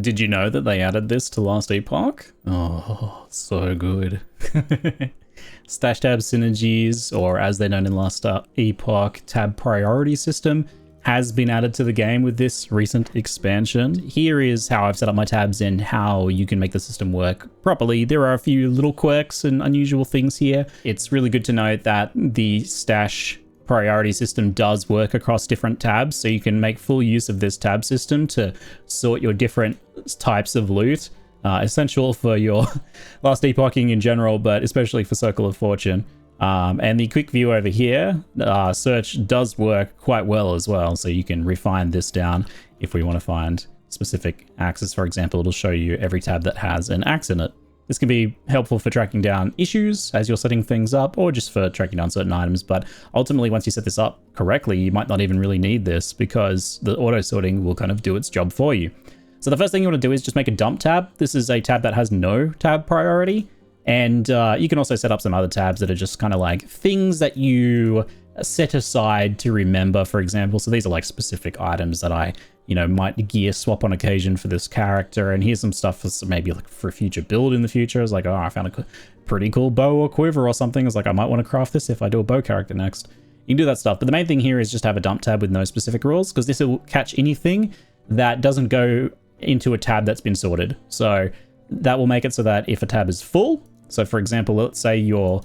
Did you know that they added this to Last Epoch? Oh, so good. Stash tab synergies, or as they're known in Last Epoch, tab priority system, has been added to the game with this recent expansion. Here is how I've set up my tabs and how you can make the system work properly. There are a few little quirks and unusual things here. It's really good to note that the stash priority system does work across different tabs, so you can make full use of this tab system to sort your different types of loot. Essential for your Last Epoching in general, but especially for Circle of Fortune. And the quick view over here, search does work quite well as well, so you can refine this down if we want to find specific axes. For example, it'll show you every tab that has an axe in it. This can be helpful for tracking down issues as you're setting things up, or just for tracking down certain items. But ultimately, once you set this up correctly, you might not even really need this, because the auto sorting will kind of do its job for you. So the first thing you want to do is just make a dump tab. This is a tab that has no tab priority. And you can also set up some other tabs that are just kind of like things that you set aside to remember, for example. So these are like specific items that I, might gear swap on occasion for this character. And here's some stuff for maybe like for a future build in the future. It's like, oh, I found a pretty cool bow or quiver or something. It's like, I might want to craft this if I do a bow character next. You can do that stuff. But the main thing here is just have a dump tab with no specific rules, because this will catch anything that doesn't go into a tab that's been sorted. So that will make it so that if a tab is full, so for example, let's say your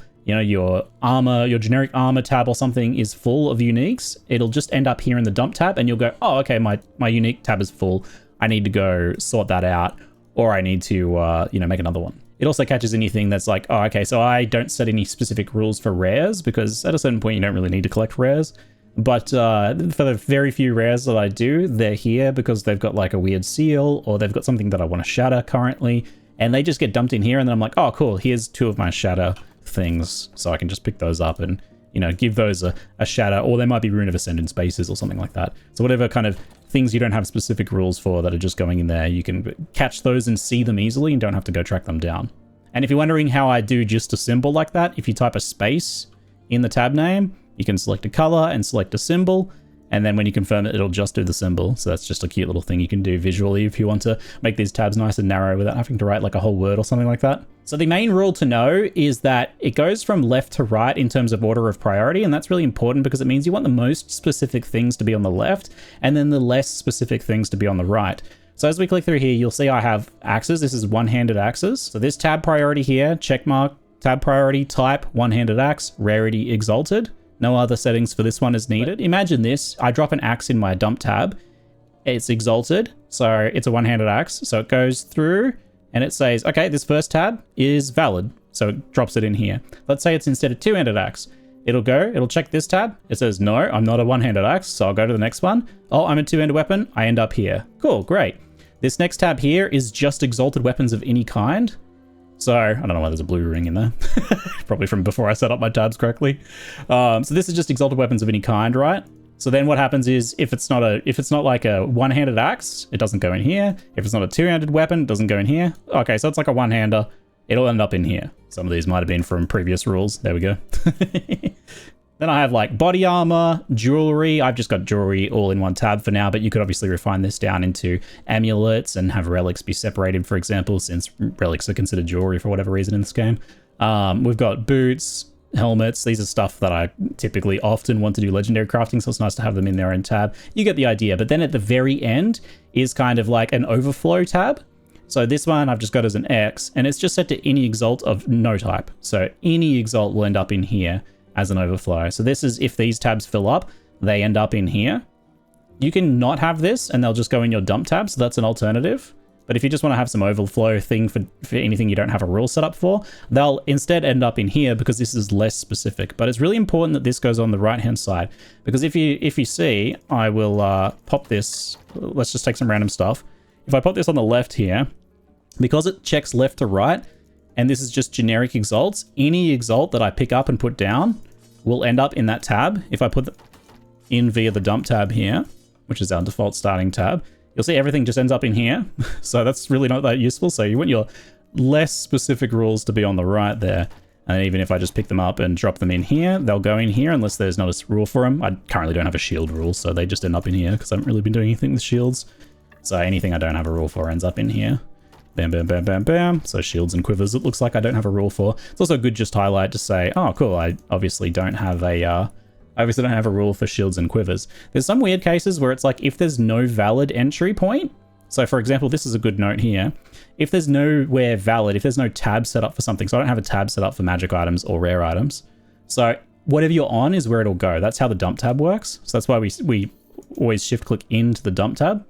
armor, your generic armor tab or something is full of uniques, it'll just end up here in the dump tab, and you'll go, oh, okay, my unique tab is full. I need to go sort that out, or I need to, make another one. It also catches anything that's like, oh, okay, so I don't set any specific rules for rares, because at a certain point you don't really need to collect rares. But for the very few rares that I do, they're here because they've got like a weird seal, or they've got something that I want to shatter currently, and they just get dumped in here, and then I'm like, oh, cool, here's 2 of my shatter things, so I can just pick those up and, give those a shatter, or they might be Rune of Ascend in spaces or something like that. So whatever kind of things you don't have specific rules for that are just going in there, you can catch those and see them easily and don't have to go track them down. And if you're wondering how I do just a symbol like that, if you type a space in the tab name, you can select a color and select a symbol, and then when you confirm it, it'll just do the symbol. So that's just a cute little thing you can do visually if you want to make these tabs nice and narrow without having to write like a whole word or something like that. So the main rule to know is that it goes from left to right in terms of order of priority, and that's really important because it means you want the most specific things to be on the left and then the less specific things to be on the right. So as we click through here, you'll see I have axes. This is one-handed axes. So this tab priority here, checkmark, tab priority, type, one-handed axe, rarity, exalted. No other settings for this one is needed. Imagine this, I drop an axe in my dump tab. It's exalted, so it's a one-handed axe. So it goes through and it says, okay, this first tab is valid. So it drops it in here. Let's say it's instead of two-handed axe. It'll check this tab. It says, no, I'm not a one-handed axe. So I'll go to the next one. Oh, I'm a two-handed weapon. I end up here. Cool, great. This next tab here is just exalted weapons of any kind. So I don't know why there's a blue ring in there. Probably from before I set up my tabs correctly. So this is just exalted weapons of any kind, right? So then what happens is if it's not like a one-handed axe, it doesn't go in here. If it's not a two-handed weapon, it doesn't go in here. Okay, so it's like a one-hander. It'll end up in here. Some of these might have been from previous rules. There we go. Then I have like body armor, jewelry. I've just got jewelry all in one tab for now, but you could obviously refine this down into amulets and have relics be separated, for example, since relics are considered jewelry for whatever reason in this game. We've got boots, helmets. These are stuff that I typically often want to do legendary crafting, so it's nice to have them in their own tab. You get the idea. But then at the very end is kind of like an overflow tab. So this one I've just got as an X, and it's just set to any exalt of no type. So any exalt will end up in here as an overflow. So this is if these tabs fill up, they end up in here. You can not have this and they'll just go in your dump tab, so that's an alternative. But if you just want to have some overflow thing for anything you don't have a rule set up for, they'll instead end up in here because this is less specific. But it's really important that this goes on the right hand side, because if you see, I will pop this, let's just take some random stuff. If I pop this on the left here, because it checks left to right, and this is just generic exalts, any exalt that I pick up and put down will end up in that tab. If I put it in via the dump tab here, which is our default starting tab, you'll see everything just ends up in here. So that's really not that useful. So you want your less specific rules to be on the right there. And even if I just pick them up and drop them in here, they'll go in here unless there's not a rule for them. I currently don't have a shield rule, so they just end up in here because I haven't really been doing anything with shields. So anything I don't have a rule for ends up in here. Bam, bam, bam, bam, bam. So shields and quivers, it looks like I don't have a rule for. It's also good just to highlight to say, oh, cool, I obviously don't have a rule for shields and quivers. There's some weird cases where it's like, if there's no valid entry point, so for example, this is a good note here. If there's nowhere valid, if there's no tab set up for something, so I don't have a tab set up for magic items or rare items. So whatever you're on is where it'll go. That's how the dump tab works. So that's why we always shift click into the dump tab.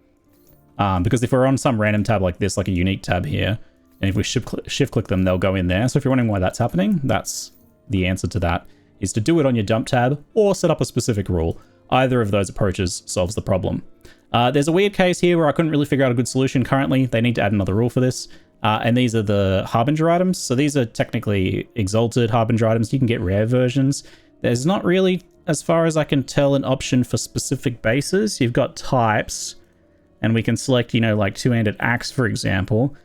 Because if we're on some random tab like this, like a unique tab here, and if we shift click them, they'll go in there. So if you're wondering why that's happening, that's the answer to that, is to do it on your dump tab or set up a specific rule. Either of those approaches solves the problem. There's a weird case here where I couldn't really figure out a good solution currently. They need to add another rule for this. And these are the Harbinger items. So these are technically Exalted Harbinger items. You can get rare versions. There's not really, as far as I can tell, an option for specific bases. You've got types. And we can select, you know, like two-handed axe, for example.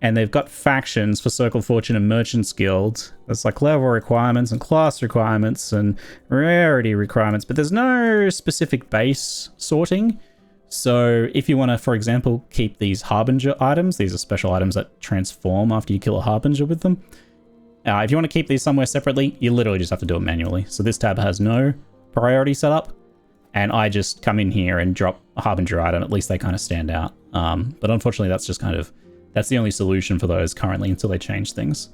And they've got factions for Circle of Fortune and Merchant's Guild. There's like level requirements and class requirements and rarity requirements, but there's no specific base sorting. So if you want to, for example, keep these Harbinger items, these are special items that transform after you kill a Harbinger with them. If you want to keep these somewhere separately, you literally just have to do it manually. So this tab has no priority setup. And I just come in here and drop a Harbinger item. At least they kind of stand out. But unfortunately, that's just that's the only solution for those currently until they change things.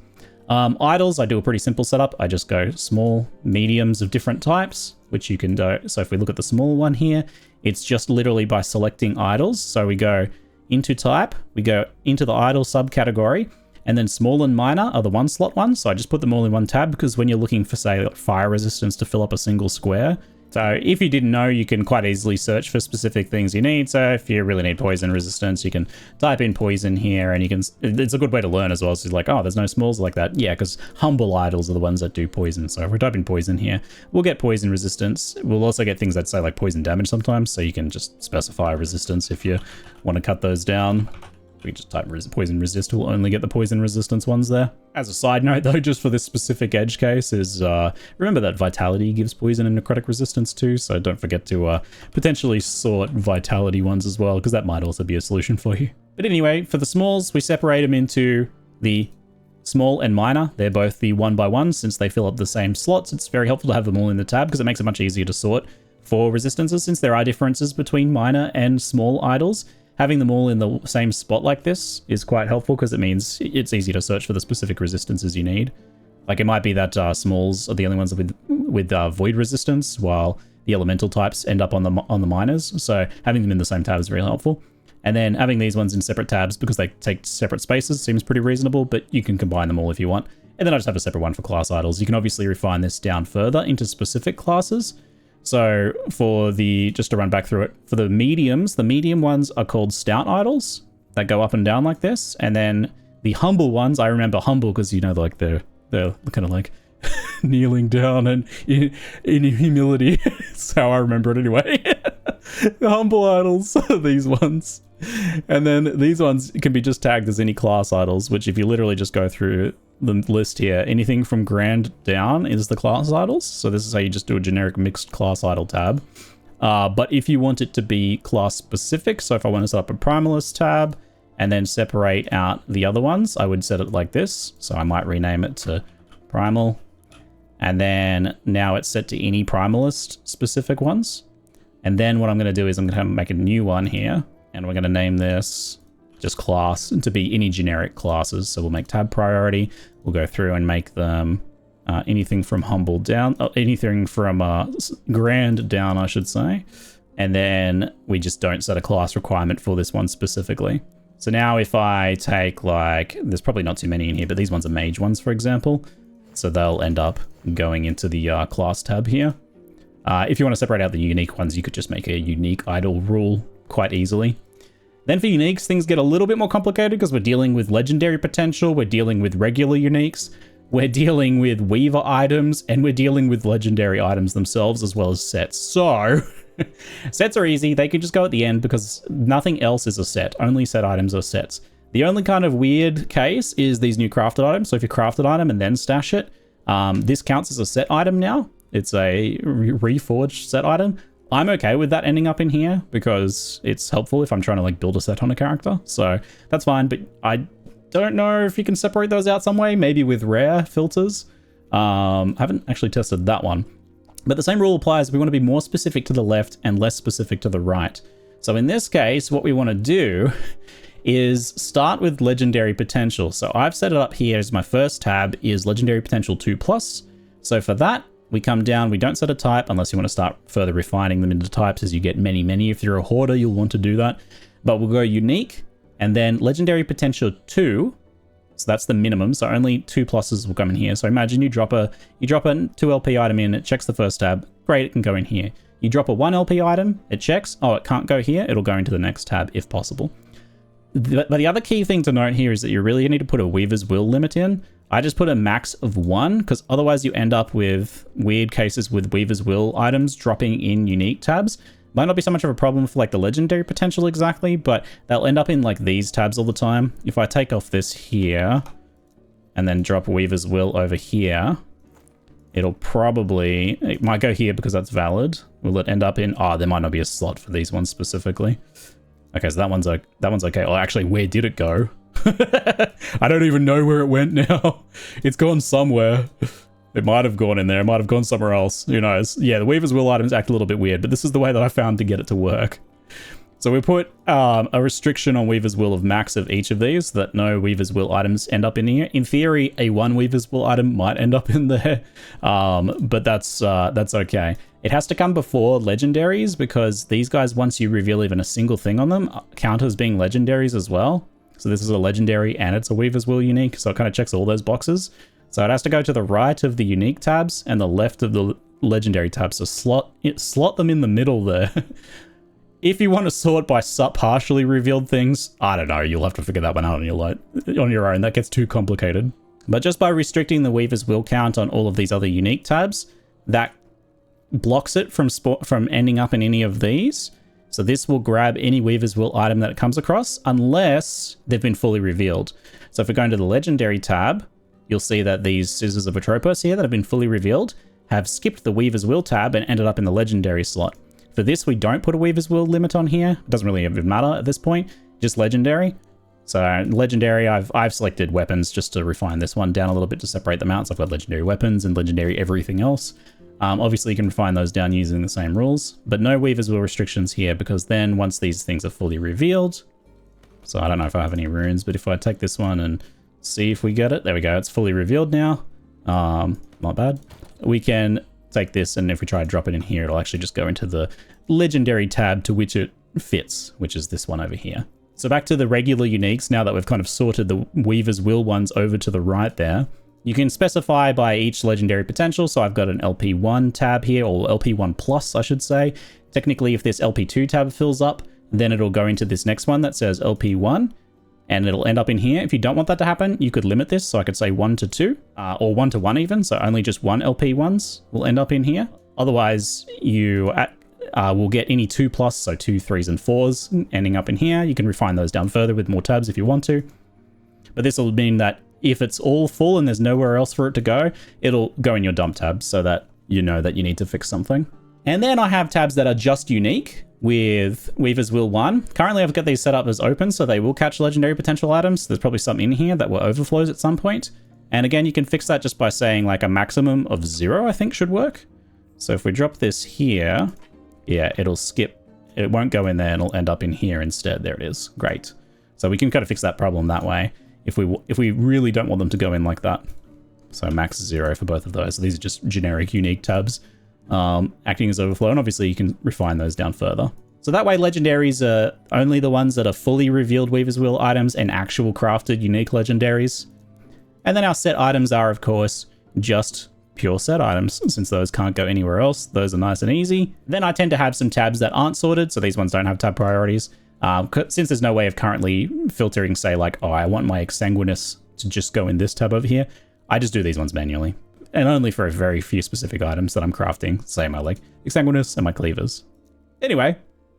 Idols, I do a pretty simple setup. I just go small, mediums of different types, which you can do. So if we look at the small one here, it's just literally by selecting idols. So we go into type, we go into the idol subcategory, and then small and minor are the one slot ones. So I just put them all in one tab because when you're looking for, say, like fire resistance to fill up a single square, so if you didn't know, you can quite easily search for specific things you need. So if you really need poison resistance, you can type in poison here, and it's a good way to learn as well. So it's like, oh, there's no smalls like that. Yeah, because humble idols are the ones that do poison. So if we type in poison here, we'll get poison resistance. We'll also get things that say like poison damage sometimes. So you can just specify resistance if you want to cut those down. We just type poison resist, we'll only get the poison resistance ones there. As a side note though, just for this specific edge case is, remember that vitality gives poison and necrotic resistance too, so don't forget to potentially sort vitality ones as well, because that might also be a solution for you. But anyway, for the smalls, we separate them into the small and minor. They're both the 1x1 since they fill up the same slots. It's very helpful to have them all in the tab because it makes it much easier to sort for resistances since there are differences between minor and small idols. Having them all in the same spot like this is quite helpful because it means it's easy to search for the specific resistances you need. Like it might be that smalls are the only ones with void resistance, while the elemental types end up on the minors. So having them in the same tab is really helpful. And then having these ones in separate tabs because they take separate spaces seems pretty reasonable, but you can combine them all if you want. And then I just have a separate one for class idols. You can obviously refine this down further into specific classes. So for just to run back through it, for the medium ones are called stout idols that go up and down like this. And then the humble ones, I remember humble because, you know, like they're kind of like kneeling down and in humility. That's how I remember it anyway. The humble idols are these ones. And then these ones can be just tagged as any class idols, which if you literally just go through the list here, anything from grand down is the class idols. So this is how you just do a generic mixed class idol tab. But if you want it to be class specific, so if I want to set up a primalist tab and then separate out the other ones, I would set it like this. So I might rename it to primal. And then now it's set to any primalist specific ones. And then what I'm going to do is I'm going to make a new one here. And we're going to name this just class to be any generic classes. So we'll make tab priority. We'll go through and make them anything from humble down, anything from grand down, I should say. And then we just don't set a class requirement for this one specifically. So now if I take like, there's probably not too many in here, but these ones are mage ones, for example. So they'll end up going into the class tab here. If you want to separate out the unique ones, you could just make a unique idol rule quite easily. Then for uniques, things get a little bit more complicated because we're dealing with legendary potential, we're dealing with regular uniques, we're dealing with weaver items, and we're dealing with legendary items themselves as well as sets. So sets are easy. They can just go at the end because nothing else is a set. Only set items are sets. The only kind of weird case is these new crafted items. So if you craft an item and then stash it, this counts as a set item now. It's a reforged set item. I'm okay with that ending up in here because it's helpful if I'm trying to like build a set on a character. So that's fine, but I don't know if you can separate those out some way, maybe with rare filters. I haven't actually tested that one. But the same rule applies. We want to be more specific to the left and less specific to the right. So in this case, what we want to do is start with legendary potential. So I've set it up here as my first tab is legendary potential 2+. So for that, we come down, we don't set a type unless you want to start further refining them into types as you get many. If you're a hoarder, you'll want to do that. But we'll go unique and then legendary potential 2. So that's the minimum. So only 2+ will come in here. So imagine you drop a 2 LP item in, it checks the first tab. Great, it can go in here. You drop a 1 LP item, it checks. Oh, it can't go here. It'll go into the next tab if possible. But the other key thing to note here is that you really need to put a Weaver's Will limit in. I just put a max of 1 because otherwise you end up with weird cases with Weaver's Will items dropping in unique tabs. Might not be so much of a problem for like the legendary potential exactly, but they'll end up in like these tabs all the time. If I take off this here and then drop Weaver's Will over here, it might go here because that's valid. Will it end up in, oh, there might not be a slot for these ones specifically. Okay, so that one's okay. Oh, actually, where did it go? I don't even know where it went now. It's gone somewhere. It might have gone in there. It might have gone somewhere else. Who knows? Yeah, the Weaver's Will items act a little bit weird, but this is the way that I found to get it to work. So we put a restriction on Weaver's Will of max of each of these, so that no Weaver's Will items end up in here. In theory, a 1 Weaver's Will item might end up in there, but that's okay. It has to come before legendaries because these guys, once you reveal even a single thing on them, count as being legendaries as well. So this is a legendary and it's a Weaver's Will unique, so it kind of checks all those boxes. So it has to go to the right of the unique tabs and the left of the legendary tabs. So slot them in the middle there. If you want to sort by partially revealed things, I don't know, you'll have to figure that one out on your own. That gets too complicated. But just by restricting the Weaver's Will count on all of these other unique tabs, that blocks it from ending up in any of these. So this will grab any Weaver's Will item that it comes across unless they've been fully revealed. So if we go into the legendary tab, you'll see that these Scissors of Atropos here that have been fully revealed have skipped the Weaver's Will tab and ended up in the legendary slot. For this, we don't put a Weaver's Will limit on here. It doesn't really even matter at this point, just legendary. So legendary, I've selected weapons just to refine this one down a little bit to separate them out. So I've got legendary weapons and legendary everything else. Obviously, you can refine those down using the same rules, but no Weaver's Will restrictions here because then once these things are fully revealed, so I don't know if I have any runes, but if I take this one and see if we get it, there we go, it's fully revealed now. Not bad. We can take this and if we try to drop it in here, it'll actually just go into the legendary tab to which it fits, which is this one over here. So back to the regular uniques, now that we've kind of sorted the Weaver's Will ones over to the right there, you can specify by each legendary potential. So I've got an LP1 tab here, or LP1 plus, I should say. Technically, if this LP2 tab fills up, then it'll go into this next one that says LP1, and it'll end up in here. If you don't want that to happen, you could limit this. So I could say 1 to 2, or 1 to 1 even. So only just 1 LP1s will end up in here. Otherwise, you will get any 2+, so 2, 3s, and 4s ending up in here. You can refine those down further with more tabs if you want to. But this will mean that if it's all full and there's nowhere else for it to go, it'll go in your dump tab so that you know that you need to fix something. And then I have tabs that are just unique with Weaver's Will 1. Currently, I've got these set up as open, so they will catch legendary potential items. There's probably some in here that will overflows at some point. And again, you can fix that just by saying like a maximum of 0, I think should work. So if we drop this here, yeah, it'll skip. It won't go in there and it'll end up in here instead. There it is. Great. So we can kind of fix that problem that way if we really don't want them to go in like that. So max 0 for both of those. So these are just generic unique tabs acting as overflow, and obviously you can refine those down further. So that way legendaries are only the ones that are fully revealed Weaver's Will items and actual crafted unique legendaries. And then our set items are, of course, just pure set items, since those can't go anywhere else. Those are nice and easy. Then I tend to have some tabs that aren't sorted, so these ones don't have tab priorities. Since there's no way of currently filtering, say like, oh, I want my Exsanguinous to just go in this tab over here, I just do these ones manually. And only for a very few specific items that I'm crafting, say my like Exsanguinous and my cleavers. Anyway,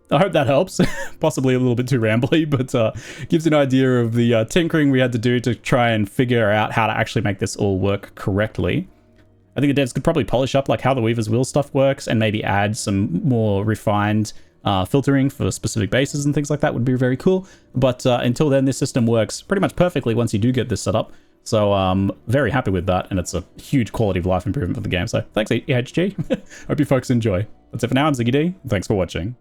I hope that helps. Possibly a little bit too rambly, but gives an idea of the tinkering we had to do to try and figure out how to actually make this all work correctly. I think the devs could probably polish up like how the Weaver's Wheel stuff works and maybe add some more refined filtering for specific bases and things like that would be very cool. But until then, this system works pretty much perfectly once you do get this set up. So very happy with that, and it's a huge quality of life improvement for the game. So thanks, EHG. Hope you folks enjoy. That's it for now. I'm ZiggyD. Thanks for watching.